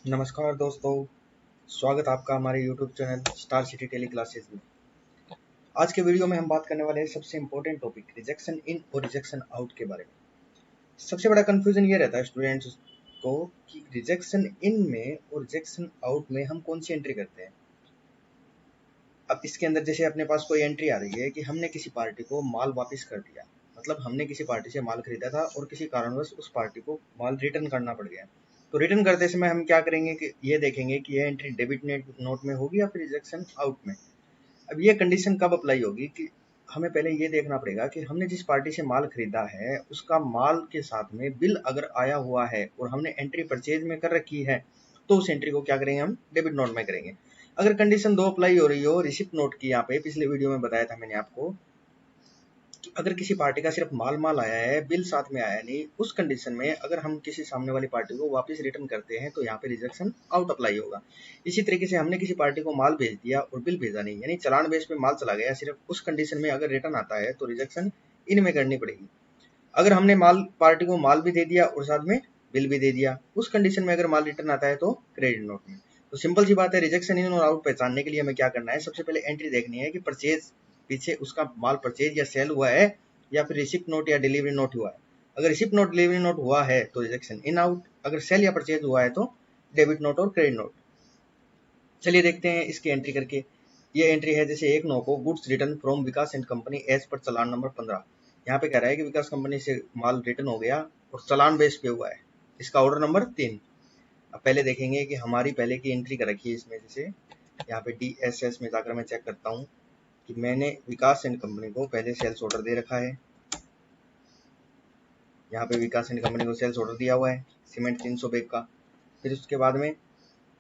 नमस्कार दोस्तों, स्वागत आपका हमारे YouTube channel Star City Tele Classes में। आज के वीडियो में हम बात करने वाले हैं सबसे इम्पोर्टेंट टॉपिक रिजेक्शन इन और रिजेक्शन आउट के बारे में। सबसे बड़ा कंफ्यूजन ये रहता है स्टूडेंट्स को कि रिजेक्शन इन में और रिजेक्शन आउट में हम कौन सी एंट्री करते हैं। अब इसके अंदर जैसे अपने पास कोई एंट्री आ रही है कि हमने किसी पार्टी को माल वापस कर दिया, मतलब हमने किसी पार्टी से माल खरीदा था और किसी कारणवश उस पार्टी को माल रिटर्न करना पड़ गया। तो रिटर्न करते समय हम क्या करेंगे कि ये देखेंगे कि यह एंट्री डेबिट नोट में होगी या फिर रिजेक्शन आउट में। अब ये कंडीशन कब अप्लाई होगी कि हमें पहले ये देखना पड़ेगा कि हमने जिस पार्टी से माल खरीदा है उसका माल के साथ में बिल अगर आया हुआ है और हमने एंट्री परचेज में कर रखी है तो उस एंट्री को क्या करेंगे, हम डेबिट नोट में करेंगे। अगर कंडीशन 2 अप्लाई हो रही हो रिसिप्ट नोट की, यहाँ पे पिछले वीडियो में बताया था मैंने आपको कि अगर किसी पार्टी का सिर्फ माल आया है, बिल साथ में आया नहीं, उस कंडीशन में अगर हम किसी सामने वाली पार्टी को वापस रिटर्न करते हैं तो यहाँ पे रिजेक्शन आउट अप्लाई होगा। इसी तरीके से हमने किसी पार्टी को माल भेज दिया और बिल भेजा नहीं, यानी चालान बेस पे माल चला गया, सिर्फ उस कंडीशन में अगर रिटर्न आता है तो रिजेक्शन इनमें करनी पड़ेगी। अगर हमने पार्टी को माल भी दे दिया और साथ में बिल भी दे दिया, उस कंडीशन में अगर माल रिटर्न आता है तो क्रेडिट नोट में। तो सिंपल सी बात है, रिजेक्शन इन और आउट पहचानने के लिए हमें क्या करना है, सबसे पहले एंट्री देखनी है कि परचेज पीछे उसका माल परचेज या सेल हुआ है या फिर रिसिप्ट नोट या डिलीवरी नोट हुआ है। अगर रिसिप्ट नोट डिलीवरी नोट हुआ है तो रिजेक्शन इन आउट, अगर सेल या परचेज हुआ है तो डेबिट नोट और क्रेडिट नोट। चलिए देखते हैं इसकी एंट्री करके। ये एंट्री है जैसे 1/9 को goods return from Vikas and company as per चालान नंबर 15। यहाँ पे कह रहा है कि विकास कंपनी से माल रिटर्न हो गया और चालान बेस पे हुआ है, इसका ऑर्डर नंबर 3। अब पहले देखेंगे कि हमारी पहले की एंट्री कर रखी है इसमें, जैसे यहाँ पे DSS में जाकर मैं चेक करता हूँ कि मैंने विकास एंड कंपनी को पहले सेल्स ऑर्डर दे रखा है। यहाँ पे विकास एंड कंपनी को सेल्स ऑर्डर दिया हुआ है सीमेंट 300 बैग का। फिर उसके बाद में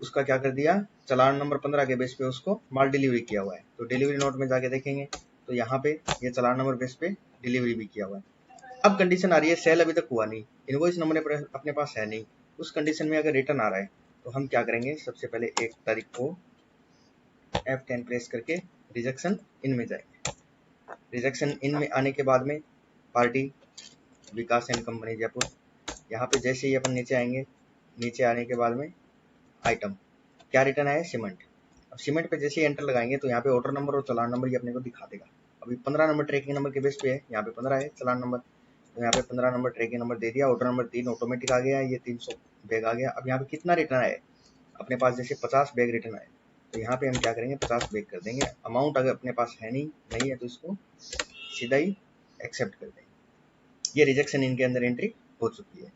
उसका क्या कर दिया, चालान नंबर 15 के बेस पे उसको माल डिलीवरी किया हुआ है। तो डिलीवरी नोट में जाके देखेंगे तो यहाँ पे ये चालान नंबर बेस पे डिलीवरी भी किया हुआ है। अब कंडीशन आ रही है सेल अभी तक हुआ नहीं, इनवॉइस नंबर अपने पास है नहीं, उस कंडीशन में अगर रिटर्न आ रहा है तो हम क्या करेंगे, सबसे पहले 1 तारीख को F10 प्रेस करके रिजेक्शन इन में जाएंगे। रिजेक्शन इन में आने के बाद में party Vikas and company Jaipur, यहाँ पे जैसे ही अपन नीचे आएंगे, नीचे आने के बाद में आइटम क्या रिटर्न आया, सीमेंट। अब सीमेंट पे जैसे ही एंटर लगाएंगे तो यहाँ पे ऑर्डर नंबर और चालान नंबर ये अपने को दिखा देगा। अभी 15 नंबर ट्रैकिंग नंबर के बेस पे है, यहाँ पे 15 है चालान नंबर, तो यहाँ पे 15 नंबर ट्रैकिंग नंबर दे दिया। ऑर्डर नंबर 3 ऑटोमेटिक आ गया, ये 300 बैग आ गया। अब यहाँ पे कितना रिटर्न आया अपने पास, जैसे 50 बैग रिटर्न आए तो यहाँ पे हम क्या करेंगे, 50 बैग कर देंगे। अमाउंट अगर अपने पास है नहीं है तो इसको सीधा ही एक्सेप्ट कर देंगे। ये रिजेक्शन इनके अंदर एंट्री हो चुकी है।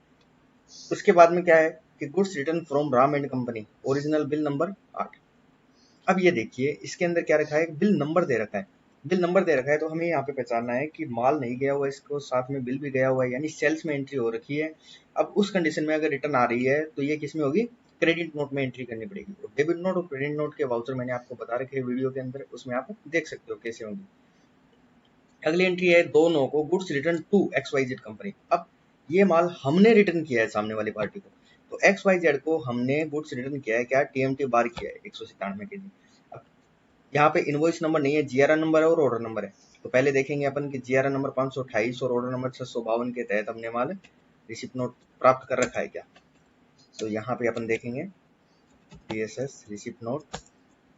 उसके बाद में क्या है कि goods return from Ram and company original bill number 8। अब ये देखिए इसके अंदर क्या रखा है, बिल नंबर दे रखा है। बिल नंबर दे रखा है तो हमें यहाँ पे पहचानना है कि माल नहीं गया हुआ, इसको साथ में बिल भी गया हुआ है, यानी सेल्स में एंट्री हो रखी है। अब उस कंडीशन में अगर रिटर्न आ रही है तो ये किस में होगी, क्रेडिट नोट में एंट्री करनी पड़ेगी। और डेबिट नोट और क्रेडिट नोट के वाउचर मैंने आपको बता रखे हैं वीडियो के अंदर, उसमें आप देख सकते हो कैसे होंगी। अगली एंट्री है 2/9 को goods return to XYZ company. अब ये माल हमने रिटर्न किया है सामने वाली पार्टी को, तो XYZ को हमने गुड्स रिटर्न किया है, क्या TMT बार किया है 197 के जी। अब यहाँ पे इनवॉइस नंबर नहीं है, GRN नंबर है और ऑर्डर नंबर है। तो पहले देखेंगे अपन कि GRN नंबर 528 और ऑर्डर नंबर 652 के तहत हमने माल रिसिप्ट नोट प्राप्त कर रखा है क्या। तो यहाँ पे अपन देखेंगे DSS रिसिप्ट नोट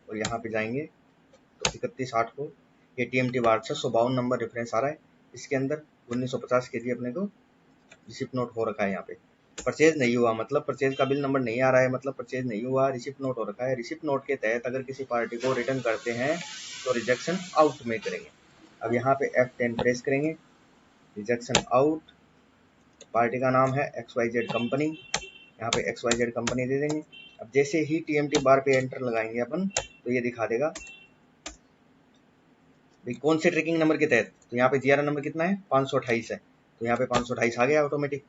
और यहाँ पे जाएंगे तो 31/8 को ये TMT बार 652 नंबर रेफरेंस आ रहा है, इसके अंदर 1950 के जी अपने को रिसिप्ट नोट हो रखा है। यहाँ पे परचेज नहीं हुआ, मतलब परचेज का बिल नंबर नहीं आ रहा है, मतलब परचेज नहीं हुआ, रिसिप्ट नोट हो रखा है। रिसिप्ट नोट के तहत अगर किसी पार्टी को रिटर्न करते हैं तो रिजेक्शन आउट में करेंगे। अब यहाँ पे F10 प्रेस करेंगे, रिजेक्शन आउट, पार्टी का नाम है XYZ कंपनी, यहाँ पे XYZ कंपनी दे देंगे। अब जैसे ही TMT बार पे एंटर लगाएंगे अपन तो ये दिखा देगा भाई कौन से ट्रैकिंग नंबर के तहत। तो यहाँ पे GRN नंबर कितना है, 528 है, तो यहाँ पे 528 आ गया ऑटोमेटिक।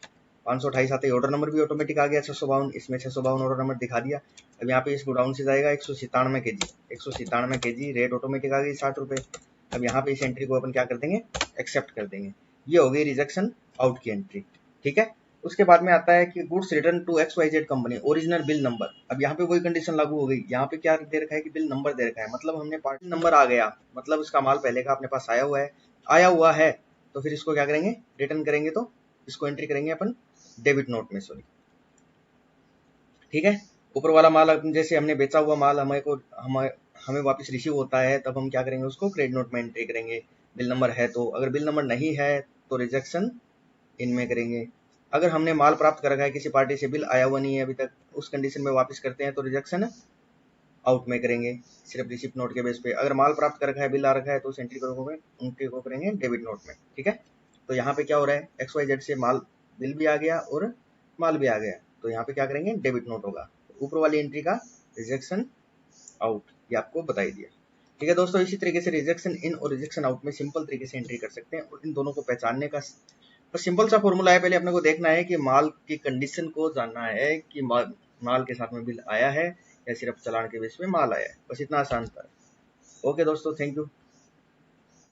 528 आते ही ऑर्डर नंबर भी ऑटोमेटिक आ गया 652, इसमें 652 ऑर्डर नंबर दिखा दिया। अब यहाँ पे इस गोडाउन से जाएगा 197 के जी, 197 के जी, रेट ऑटोमेटिक आ गई 60 रुपये। अब यहाँ पे इस एंट्री को अपन क्या कर देंगे, एक्सेप्ट कर देंगे। ये हो गई रिजेक्शन आउट की एंट्री, ठीक है। उसके बाद में आता है कि goods return to XYZ company original bill number. अब यहाँ पे वही कंडीशन लागू हो गई, यहाँ पे क्या दे रखा है कि बिल नंबर दे रखा है, मतलब हमने पार्टी नंबर आ गया, मतलब उसका माल पहले का अपने पास आया हुआ है तो फिर इसको क्या करेंगे, रिटर्न करेंगे। तो इसको एंट्री करेंगे अपन डेबिट नोट में, सॉरी, ठीक है। ऊपर वाला माल जैसे हमने बेचा हुआ माल हमें वापस रिसीव होता है, तब हम क्या करेंगे, उसको क्रेडिट नोट में एंट्री करेंगे, बिल नंबर है तो। अगर बिल नंबर नहीं है तो रिजेक्शन इनमें करेंगे। अगर हमने माल प्राप्त कर रखा है, किसी पार्टी से बिल आया हुआ नहीं है अभी तक, उस कंडीशन में वापस करते हैं तो रिजेक्शन आउट में करेंगे, सिर्फ रिसिप्ट नोट के बेस पे। अगर माल प्राप्त कर रखा है, बिल आ रखा है, तो उस एंट्री उनके को करेंगे डेबिट नोट में। ठीक है, तो यहाँ पे क्या हो रहा है, XYZ से माल बिल भी आ गया और माल भी आ गया, तो यहाँ पे क्या करेंगे, डेबिट नोट होगा। ऊपर वाली एंट्री का रिजेक्शन आउट, ये आपको बताई दिया। ठीक है दोस्तों, इसी तरीके से रिजेक्शन इन और रिजेक्शन आउट में सिंपल तरीके से एंट्री कर सकते हैं। और इन दोनों को पहचानने का बस सिंपल सा फॉर्मूला है, पहले अपने को देखना है कि माल की कंडीशन को जानना है कि माल के साथ में बिल आया है या सिर्फ चालान के बेस पे माल आया है, बस इतना आसान था। ओके दोस्तों, थैंक यू।